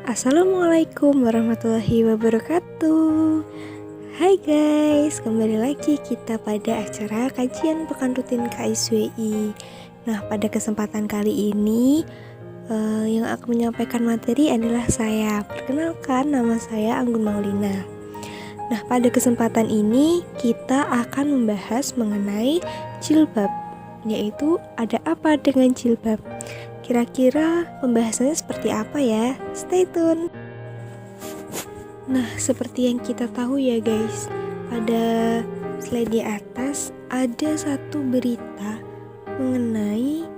Assalamualaikum warahmatullahi wabarakatuh. Hai guys, kembali lagi kita pada acara kajian pekan rutin KSWI. Nah, pada kesempatan kali ini yang akan menyampaikan materi adalah saya. Perkenalkan, nama saya Anggun Maulina. Nah, pada kesempatan ini kita akan membahas mengenai jilbab, yaitu ada apa dengan jilbab. Kira-kira pembahasannya seperti apa ya? Stay tune. Nah, seperti yang kita tahu ya guys, pada slide di atas ada satu berita mengenai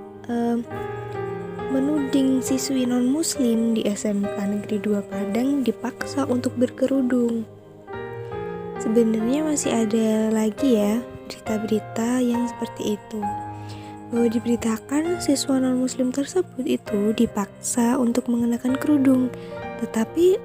menuding siswi non-muslim di SMK Negeri 2 Padang dipaksa untuk berkerudung. Sebenarnya masih ada lagi ya berita-berita yang seperti itu, bahwa diberitakan siswa non-muslim tersebut itu dipaksa untuk mengenakan kerudung. Tetapi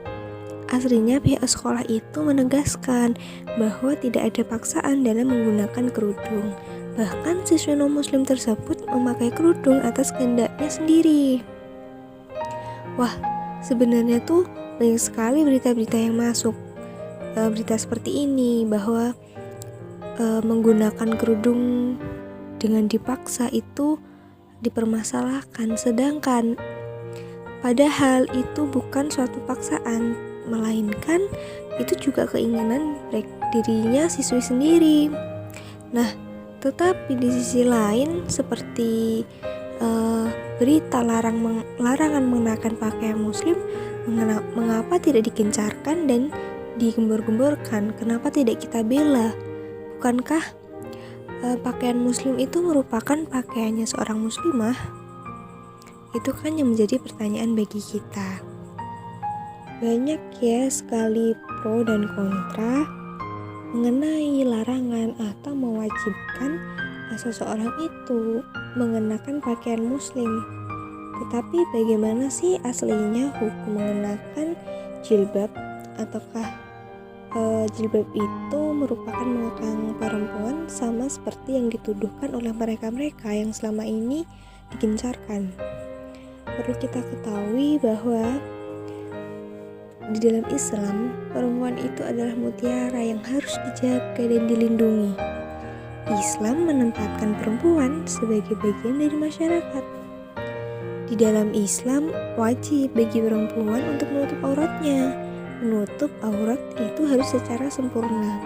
aslinya pihak sekolah itu menegaskan bahwa tidak ada paksaan dalam menggunakan kerudung. Bahkan siswa non-muslim tersebut memakai kerudung atas kehendaknya sendiri. Wah, sebenarnya tuh banyak sekali berita-berita yang masuk. Berita seperti ini bahwa menggunakan kerudung dengan dipaksa itu dipermasalahkan, sedangkan padahal itu bukan suatu paksaan, melainkan itu juga keinginan dirinya siswi sendiri. Nah, tetapi di sisi lain seperti berita larangan mengenakan pakaian muslim, mengapa tidak digencarkan dan digembor-gemborkan? Kenapa tidak kita bela? Bukankah pakaian muslim itu merupakan pakaiannya seorang muslimah? Itu kan yang menjadi pertanyaan bagi kita. Banyak ya sekali pro dan kontra mengenai larangan atau mewajibkan seseorang itu mengenakan pakaian muslim. Tetapi bagaimana sih aslinya hukum mengenakan jilbab? Ataukah jilbab itu merupakan mengekang perempuan sama seperti yang dituduhkan oleh mereka-mereka yang selama ini digencarkan? Perlu kita ketahui bahwa di dalam Islam, perempuan itu adalah mutiara yang harus dijaga dan dilindungi. Islam menempatkan perempuan sebagai bagian dari masyarakat. Di dalam Islam, wajib bagi perempuan untuk menutup auratnya. Menutup aurat itu harus secara sempurna.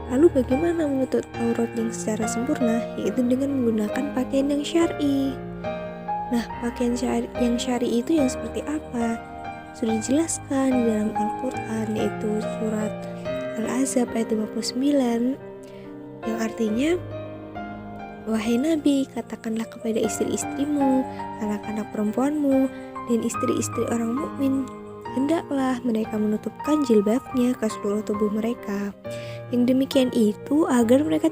Lalu bagaimana menutup aurat yang secara sempurna? Yaitu dengan menggunakan pakaian yang syar'i. Nah, pakaian yang syar'i itu yang seperti apa? Sudah dijelaskan di dalam Al-Quran, yaitu surat Al-Ahzab ayat 59, yang artinya, wahai Nabi, katakanlah kepada istri-istrimu, anak-anak perempuanmu, dan istri-istri orang mukmin, hendaklah mereka menutupkan jilbabnya ke seluruh tubuh mereka. Yang demikian itu agar mereka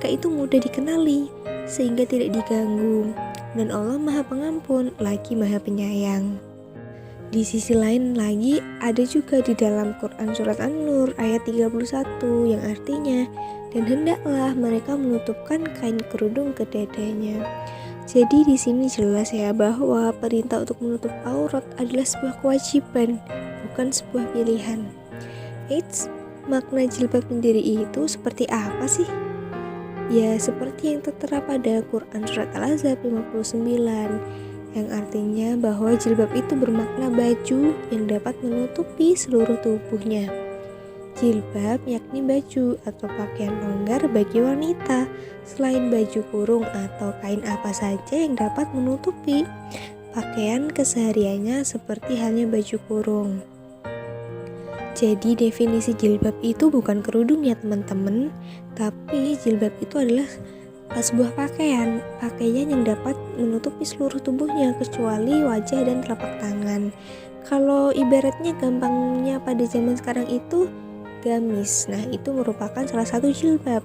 itu mudah dikenali, sehingga tidak diganggu. Dan Allah Maha Pengampun lagi Maha Penyayang. Di sisi lain lagi ada juga di dalam Quran surat An-Nur ayat 31 yang artinya, dan hendaklah mereka menutupkan kain kerudung ke dadanya. Jadi di sini jelas ya bahwa perintah untuk menutup aurat adalah sebuah kewajiban, bukan sebuah pilihan. Eits, makna jilbab sendiri itu seperti apa sih? Ya, seperti yang tertera pada Quran surat Al-Ahzab 59, yang artinya bahwa jilbab itu bermakna baju yang dapat menutupi seluruh tubuhnya. Jilbab yakni baju atau pakaian longgar bagi wanita, selain baju kurung atau kain apa saja yang dapat menutupi pakaian kesehariannya seperti halnya baju kurung. Jadi definisi jilbab itu bukan kerudung ya teman-teman, tapi jilbab itu adalah sebuah pakaian yang dapat menutupi seluruh tubuhnya kecuali wajah dan telapak tangan. Kalau ibaratnya gampangnya pada zaman sekarang itu gamis. Nah, itu merupakan salah satu jilbab.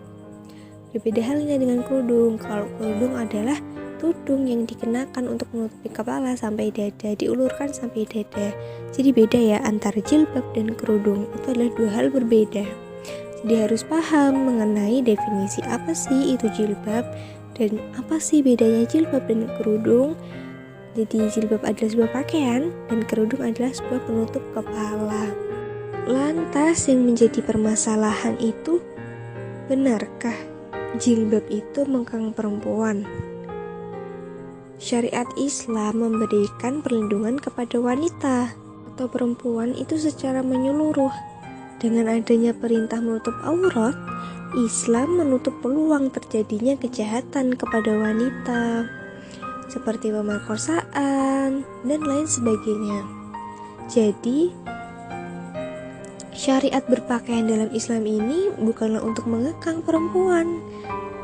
Berbeda halnya dengan kerudung. Kalau kerudung adalah tudung yang dikenakan untuk menutupi kepala sampai dada, diulurkan sampai dada. Jadi beda ya antara jilbab dan kerudung. Itu adalah dua hal berbeda. Jadi harus paham mengenai definisi apa sih itu jilbab dan apa sih bedanya jilbab dan kerudung. Jadi jilbab adalah sebuah pakaian dan kerudung adalah sebuah penutup kepala. Lantas yang menjadi permasalahan itu, benarkah jilbab itu mengekang perempuan? Syariat Islam memberikan perlindungan kepada wanita atau perempuan itu secara menyeluruh. Dengan adanya perintah menutup aurat, Islam menutup peluang terjadinya kejahatan kepada wanita seperti pemerkosaan dan lain sebagainya. Jadi, syariat berpakaian dalam Islam ini bukanlah untuk mengekang perempuan,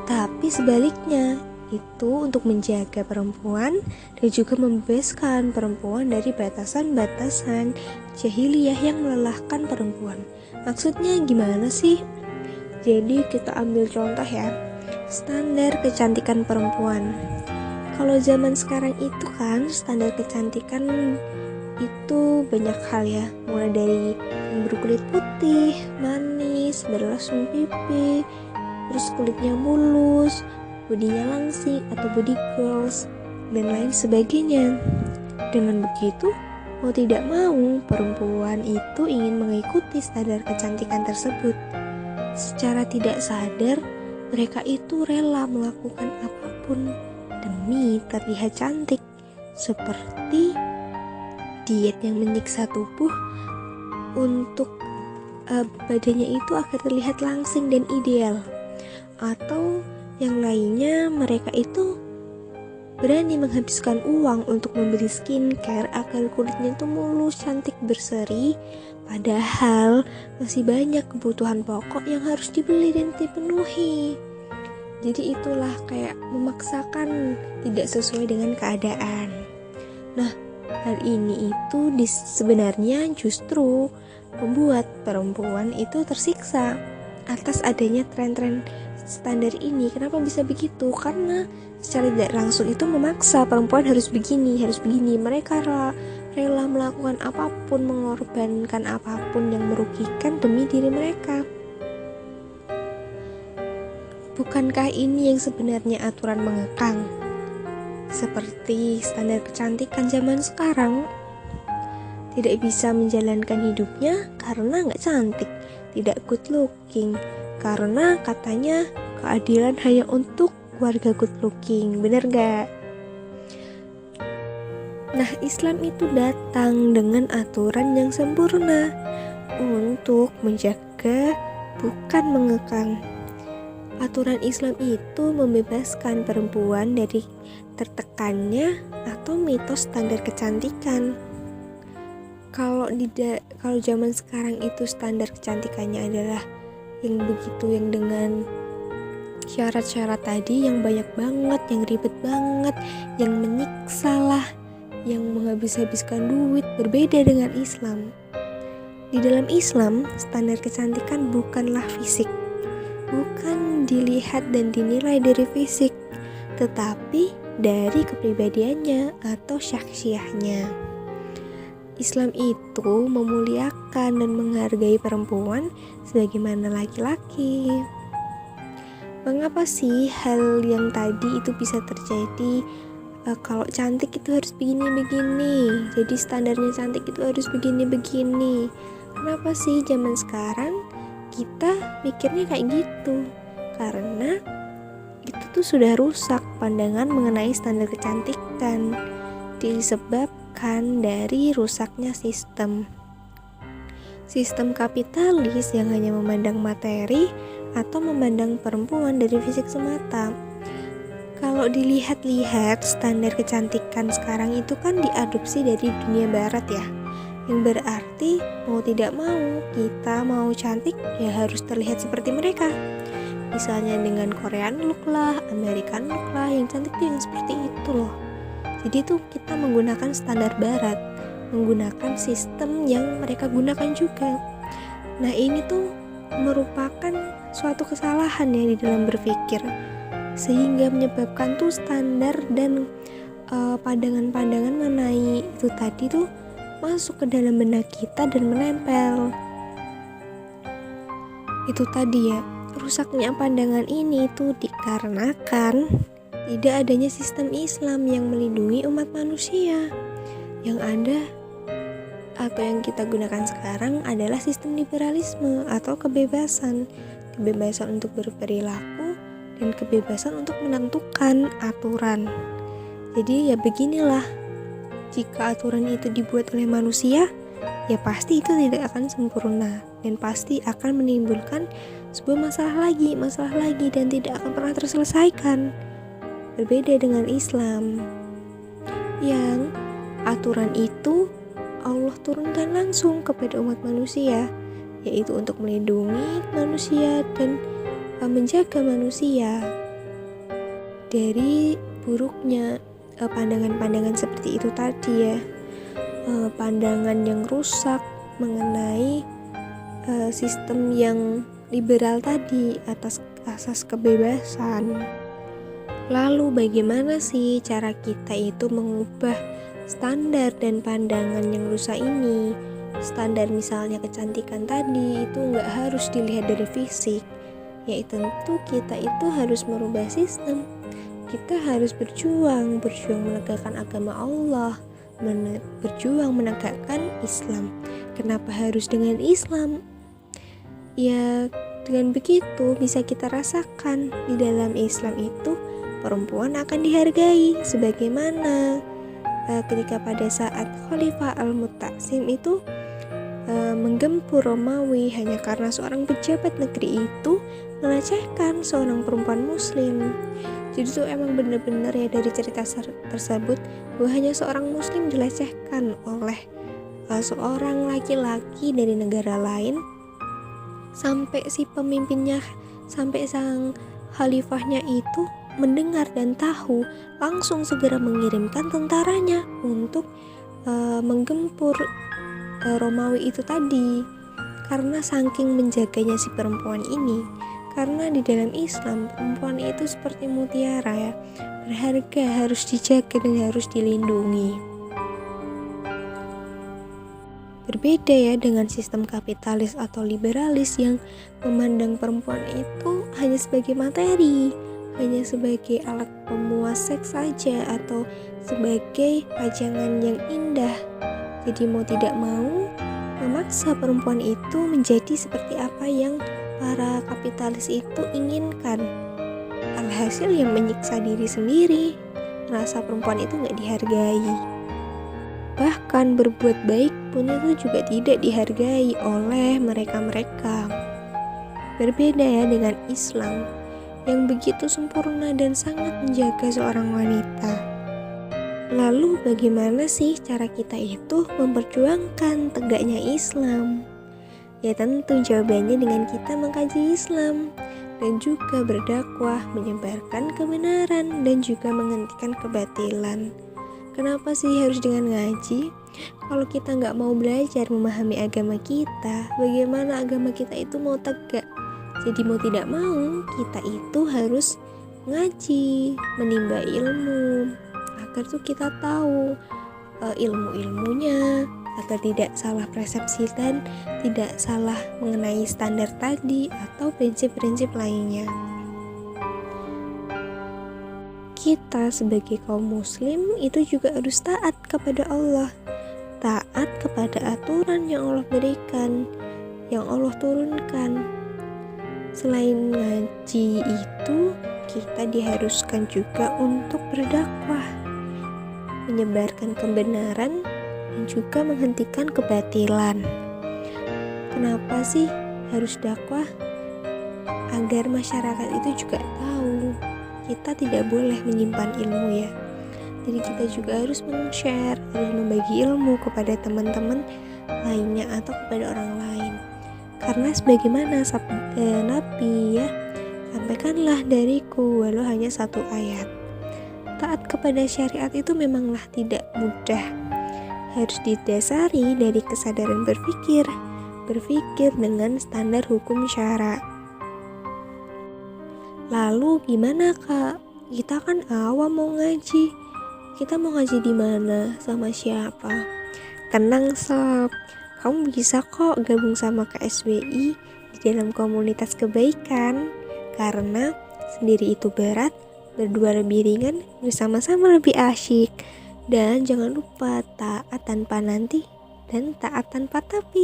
tapi sebaliknya, itu untuk menjaga perempuan dan juga membebaskan perempuan dari batasan-batasan jahiliyah yang melelahkan perempuan. Maksudnya gimana sih? Jadi kita ambil contoh ya, standar kecantikan perempuan. Kalau zaman sekarang itu kan standar kecantikan itu banyak hal ya, mulai dari yang berkulit putih, manis, berlasung pipi, terus kulitnya mulus, bodinya langsing atau body girls, dan lain sebagainya. Dengan begitu, mau tidak mau perempuan itu ingin mengikuti standar kecantikan tersebut. Secara tidak sadar, mereka itu rela melakukan apapun demi terlihat cantik, seperti diet yang menyiksa tubuh untuk badannya itu agar terlihat langsing dan ideal, atau yang lainnya mereka itu berani menghabiskan uang untuk membeli skincare agar kulitnya itu mulus, cantik, berseri, padahal masih banyak kebutuhan pokok yang harus dibeli dan dipenuhi. Jadi itulah kayak memaksakan tidak sesuai dengan keadaan. Nah, hal ini itu sebenarnya justru membuat perempuan itu tersiksa atas adanya tren-tren standar ini. Kenapa bisa begitu? Karena secara tidak langsung itu memaksa perempuan harus begini, harus begini. Mereka rela melakukan apapun, mengorbankan apapun yang merugikan demi diri mereka. Bukankah ini yang sebenarnya aturan mengekang? Seperti standar kecantikan zaman sekarang, tidak bisa menjalankan hidupnya karena nggak cantik, tidak good looking, karena katanya keadilan hanya untuk warga good looking. Bener gak? Nah, Islam itu datang dengan aturan yang sempurna untuk menjaga, bukan mengekang. Aturan Islam itu membebaskan perempuan dari tertekannya atau mitos standar kecantikan. Kalau zaman sekarang itu standar kecantikannya adalah yang begitu, yang dengan syarat-syarat tadi yang banyak banget, yang ribet banget, yang menyiksa lah, yang menghabis-habiskan duit, berbeda dengan Islam. Di dalam Islam, standar kecantikan bukanlah fisik, bukan dilihat dan dinilai dari fisik, tetapi dari kepribadiannya atau syakhsiahnya. Islam itu memuliakan dan menghargai perempuan sebagaimana laki-laki. Mengapa sih hal yang tadi itu bisa terjadi? Kalau cantik itu harus begini-begini, jadi standarnya cantik itu harus begini-begini. Kenapa sih zaman sekarang kita mikirnya kayak gitu? Karena itu tuh sudah rusak pandangan mengenai standar kecantikan, disebabkan dari rusaknya sistem kapitalis yang hanya memandang materi atau memandang perempuan dari fisik semata. Kalau dilihat-lihat, standar kecantikan sekarang itu kan diadopsi dari dunia barat ya, yang berarti mau tidak mau kita mau cantik ya harus terlihat seperti mereka. Misalnya dengan Korean look lah, American look lah, yang cantik tuh yang seperti itu loh. Jadi tuh kita menggunakan standar barat, menggunakan sistem yang mereka gunakan juga. Nah, ini tuh merupakan suatu kesalahan ya di dalam berpikir, sehingga menyebabkan tuh standar dan pandangan-pandangan mengenai itu tadi tuh masuk ke dalam benak kita dan menempel. Itu tadi ya, rusaknya pandangan ini tuh dikarenakan tidak adanya sistem Islam yang melindungi umat manusia. Yang ada atau yang kita gunakan sekarang adalah sistem liberalisme atau kebebasan untuk berperilaku dan kebebasan untuk menentukan aturan. Jadi ya beginilah, jika aturan itu dibuat oleh manusia, ya pasti itu tidak akan sempurna dan pasti akan menimbulkan sebuah masalah lagi dan tidak akan pernah terselesaikan. Berbeda dengan Islam yang aturan itu Allah turunkan langsung kepada umat manusia, yaitu untuk melindungi manusia dan menjaga manusia dari buruknya pandangan-pandangan seperti itu tadi ya, pandangan yang rusak mengenai sistem yang liberal tadi atas asas kebebasan. Lalu bagaimana sih cara kita itu mengubah standar dan pandangan yang rusak ini? Standar misalnya kecantikan tadi itu nggak harus dilihat dari fisik, ya tentu kita itu harus merubah sistem. Kita harus berjuang menegakkan agama Allah, berjuang menegakkan Islam. Kenapa harus dengan Islam? Ya dengan begitu bisa kita rasakan di dalam Islam itu perempuan akan dihargai sebagaimana ketika pada saat Khalifah Al-Mu'tasim itu menggempur Romawi hanya karena seorang pejabat negeri itu melecehkan seorang perempuan muslim. Jadi itu emang benar-benar ya dari cerita tersebut bahwa hanya seorang muslim dilecehkan oleh seorang laki-laki dari negara lain, sampai si pemimpinnya, sampai sang khalifahnya itu mendengar dan tahu, langsung segera mengirimkan tentaranya untuk menggempur Romawi itu tadi. Karena saking menjaganya si perempuan ini, karena di dalam Islam perempuan itu seperti mutiara ya, berharga, harus dijaga dan harus dilindungi. Berbeda ya dengan sistem kapitalis atau liberalis yang memandang perempuan itu hanya sebagai materi, hanya sebagai alat pemuas seks saja atau sebagai pajangan yang indah. Jadi mau tidak mau memaksa perempuan itu menjadi seperti apa yang para kapitalis itu inginkan. Alhasil yang menyiksa diri sendiri, merasa perempuan itu gak dihargai. Bahkan berbuat baik pun itu juga tidak dihargai oleh mereka-mereka. Berbeda ya dengan Islam yang begitu sempurna dan sangat menjaga seorang wanita. Lalu bagaimana sih cara kita itu memperjuangkan tegaknya Islam? Ya tentu jawabannya dengan kita mengkaji Islam dan juga berdakwah, menyebarkan kebenaran dan juga menghentikan kebatilan. Kenapa sih harus dengan ngaji? Kalau kita nggak mau belajar memahami agama kita, bagaimana agama kita itu mau tegak? Jadi mau tidak mau, kita itu harus ngaji, menimba ilmu, agar tuh kita tahu ilmu-ilmunya, agar tidak salah persepsi dan tidak salah mengenai standar tadi atau prinsip-prinsip lainnya. Kita sebagai kaum muslim itu juga harus taat kepada Allah, taat kepada aturan yang Allah berikan, yang Allah turunkan. Selain ngaji itu, kita diharuskan juga untuk berdakwah, menyebarkan kebenaran dan juga menghentikan kebatilan. Kenapa sih harus dakwah? Agar masyarakat itu juga tahu kita tidak boleh menyimpan ilmu ya. Jadi kita juga harus men-share, harus membagi ilmu kepada teman-teman lainnya atau kepada orang lain. Karena sebagaimana Nabi ya, sampaikanlah dariku walau hanya satu ayat. Taat kepada syariat itu memanglah tidak mudah. Harus didasari dari kesadaran berpikir dengan standar hukum syara. Lalu gimana kak? Kita kan awam mau ngaji. Kita mau ngaji di mana? Sama siapa? Tenang sob, kamu bisa kok gabung sama KSWI di dalam komunitas kebaikan. Karena sendiri itu berat, berdua lebih ringan, bersama-sama lebih asyik. Dan jangan lupa taat tanpa nanti dan taat tanpa tapi.